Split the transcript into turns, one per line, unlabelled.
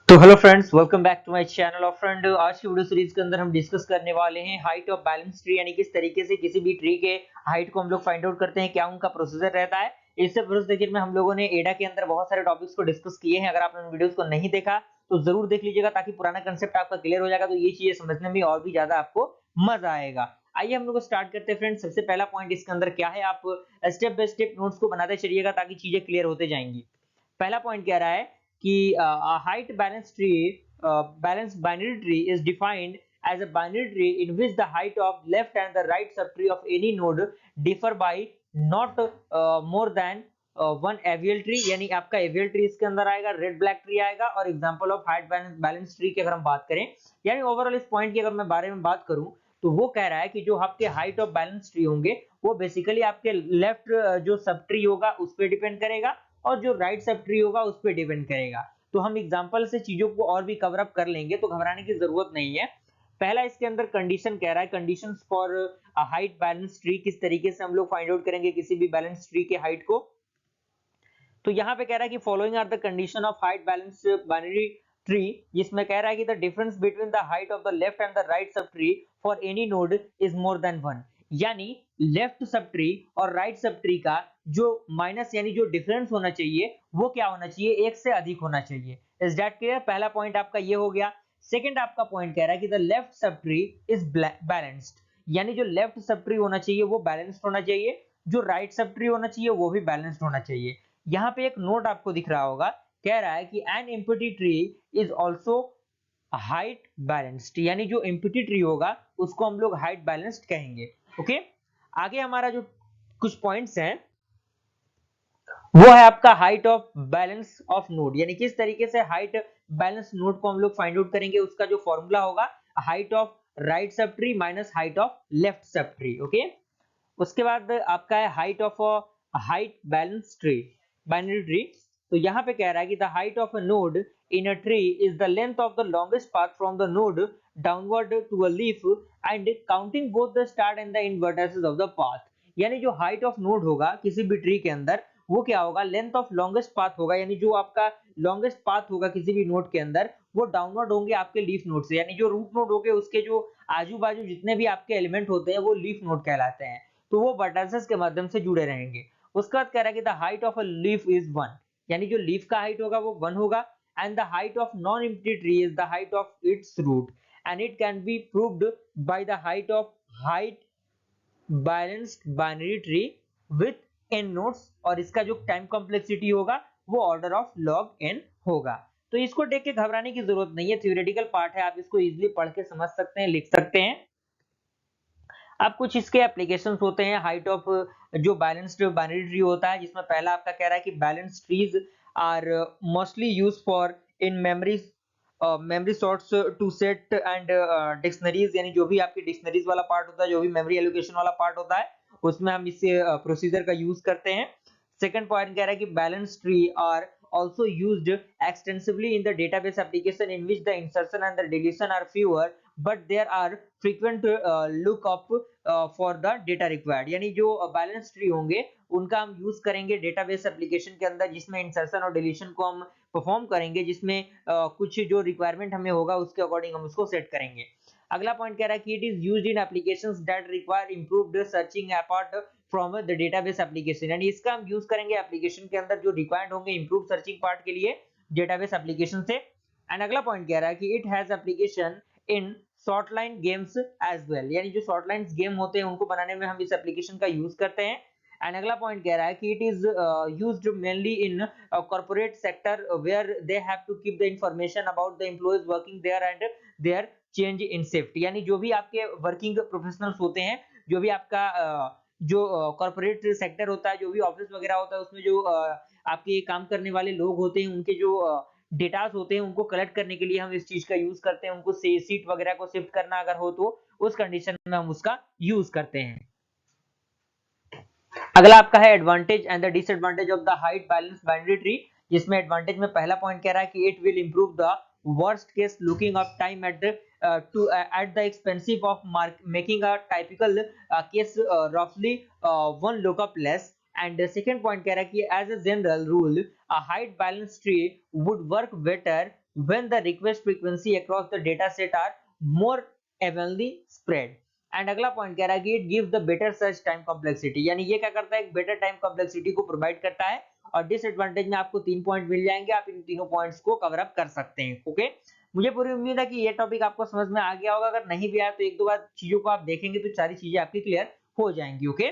तो hello friends, welcome back to my channel. और friend, आज की वीडियो सीरीज के अंदर हम डिस्कस करने वाले हैं हाइट ऑफ बैलेंस ट्री, यानी किस तरीके से किसी भी ट्री के हाइट को हम लोग फाइंड आउट करते हैं, क्या उनका प्रोसीजर रहता है। इससे प्रोसीजर में हम लोगों ने एडा के अंदर बहुत सारे टॉपिक्स को डिस्कस किए हैं। अगर आपने उन वीडियोस को नहीं देखा तो जरूर देख लीजिएगा, ताकि पुराना कंसेप्ट आपका क्लियर हो जाएगा, तो ये चीजें समझने में और भी ज्यादा आपको मजा आएगा। आइए हम लोग स्टार्ट करते हैं फ्रेंड्स। सबसे पहला पॉइंट इसके अंदर क्या है, आप स्टेप बाय स्टेप नोट्स को बनाते चलिएगा ताकि चीजें क्लियर होते जाएंगी। पहला पॉइंट कह रहा है कि height balance tree balanced binary tree is defined as a binary tree in which the height of left and the right subtree of any node differ by not more than one avial tree। यानी आपका avial tree इसके अंदर आएगा, red black tree आएगा, और example of height balance tree की अगर हम बात करें, यानी ओवरऑल इस पॉइंट की अगर मैं बारे में बात करूं, तो वो कह रहा है कि जो आपके हाइट ऑफ बैलेंस ट्री होंगे वो बेसिकली आपके लेफ्ट जो सब ट्री होगा उस पर डिपेंड करेगा, और जो राइट सब ट्री होगा उस पर डिपेंड करेगा। तो हम एग्जांपल से चीजों को और भी कवर अप कर लेंगे, तो घबराने की जरूरत नहीं है। पहला इसके अंदर कंडीशन कह रहा है, conditions for height balance tree, किस तरीके से हम लोग फाइंड आउट करेंगे किसी भी बैलेंस ट्री के हाइट को। तो यहाँ पे कह रहा है कि following are the condition of height balance binary tree, जिसमें कह रहा है कि the difference between the height of the left and the right sub tree for any node is more than 1। यानी लेफ्ट सब ट्री और right sub tree का जो minus यानी जो डिफरेंस होना चाहिए वो क्या होना चाहिए, एक से अधिक होना चाहिए। Is that clear? पहला पॉइंट आपका ये हो गया। सेकंड आपका पॉइंट कह रहा है कि the left sub tree is balanced, यानी जो लेफ्ट सब ट्री होना चाहिए वो बैलेंस्ड होना चाहिए, जो राइट सब ट्री होना चाहिए वो भी बैलेंस्ड होना चाहिए। यहाँ पे एक नोट आपको दिख रहा होगा, कह रहा है कि an empty tree is also height balanced, यानी जो एम्प्टी ट्री होगा उसको हम लोग हाइट बैलेंस्ड कहेंगे। ओके, आगे हमारा जो कुछ पॉइंट्स हैं वो है आपका height of balance of node, यानी किस तरीके से हाइट बैलेंस नोड को हम लोग फाइंड आउट करेंगे। उसका जो फॉर्मूला होगा, height of right sub tree minus height of left sub tree. Okay, उसके बाद आपका है height of height balance tree binary tree. तो यहाँ पे कह रहा है कि the height of a node in a tree is the length of the longest path from the node downward to a leaf and counting both the start and the end vertices of the path. यानी जो height of node होगा किसी भी tree के अंदर वो क्या होगा, लेंथ ऑफ लॉन्गेस्ट पाथ होगा, यानी जो आपका लॉन्गेस्ट पाथ होगा किसी भी नोड के अंदर वो डाउनवर्ड होंगे आपके लीफ नोड से, यानी जो रूट नोड होंगे उसके जो आजू बाजू जितने भी आपके एलिमेंट होते हैं वो लीफ नोड कहलाते हैं, तो वो वर्टाइसेस के माध्यम से जुड़े रहेंगे। उसके बाद कह रहा है कि the height of a leaf is 1, यानी जो लीफ का हाइट होगा वो 1 होगा। And the height of non empty tree is the height of its root and it can be proved by the height of height balanced binary tree with n nodes, और इसका जो time complexity होगा वो order of log n होगा। तो इसको देख के घबराने की जरूरत नहीं है, थ्योरेटिकल पार्ट है, आप इसको इजीली पढ़ के समझ सकते हैं, लिख सकते हैं। अब कुछ इसके एप्लीकेशंस होते हैं हाइट ऑफ जो बैलेंस्ड बाइनरी ट्री होता है, जिसमें पहला आपका कह रहा है कि balanced trees are mostly used for in memory sorts to set and dictionaries, यानी जो भी आपकी डिक्शनरीज वाला पार्ट होता है, जो भी मेमोरी एलोकेशन वाला पार्ट होता है उसमें हम इस प्रोसीजर का यूज करते हैं। सेकंड पॉइंट कह रहा है कि balance tree are also used extensively in the database application in which the insertion and the deletion are fewer but there are frequent lookup for the data required। यानी जो balance tree होंगे उनका हम use करेंगे database application के अंदर, जिसमें insertion और डिलीशन को हम परफॉर्म करेंगे, जिसमें कुछ जो रिक्वायरमेंट हमें होगा उसके अकॉर्डिंग हम उसको सेट करेंगे। अगला पॉइंट कह रहा है कि it is used in applications that require improved searching apart from the database application, यानी इसका हम यूज करेंगे एप्लीकेशन के अंदर जो रिक्वायर्ड होंगे इंप्रूव सर्चिंग पार्ट के लिए डेटाबेस एप्लीकेशन से। एंड अगला पॉइंट कह रहा है कि it has application in short line games as well, यानी जो शॉर्ट लाइन गेम होते हैं उनको बनाने में हम इस एप्लीकेशन का यूज करते हैं। एंड अगला पॉइंट कह रहा है कि it is used mainly in corporate sector where they have to keep the information about the employees working there and their change in shift, यानी जो भी आपके वर्किंग प्रोफेशनल्स होते हैं, जो भी आपका जो कॉर्पोरेट सेक्टर होता है, जो भी ऑफिस वगैरह होता है, उसमें जो आपके काम करने वाले लोग होते हैं उनके जो डेटास होते हैं उनको कलेक्ट करने के लिए हम इस चीज का यूज करते हैं। उनको सीट वगैरह को शिफ्ट करना अगर हो तो उस कंडीशन में हम उसका यूज करते हैं। अगला आपका है advantage and the disadvantage of the height balance binary tree, जिसमें एडवांटेज में पहला पॉइंट कह रहा है कि it will improve the worst case looking of time at the at the expensive of making a typical case roughly one lookup less। and the second point कह रहा है कि as a general rule a height balance tree would work better when the request frequency across the data set are more evenly spread। And अगला point कह रहा है कि it gives the better search time complexity, यानी ये क्या करता है, एक बेटर टाइम कॉम्प्लेक्सिटी को प्रोवाइड करता है। और डिसएडवांटेज में आपको 3 पॉइंट मिल जाएंगे, आप इन तीनों पॉइंट्स को कवर अप कर सकते हैं। ओके, मुझे पूरी उम्मीद है कि ये टॉपिक आपको समझ में आ गया होगा। अगर नहीं भी आया तो एक दो बार चीजों को आप देखेंगे तो सारी चीजें आपकी क्लियर हो जाएंगी। ओके।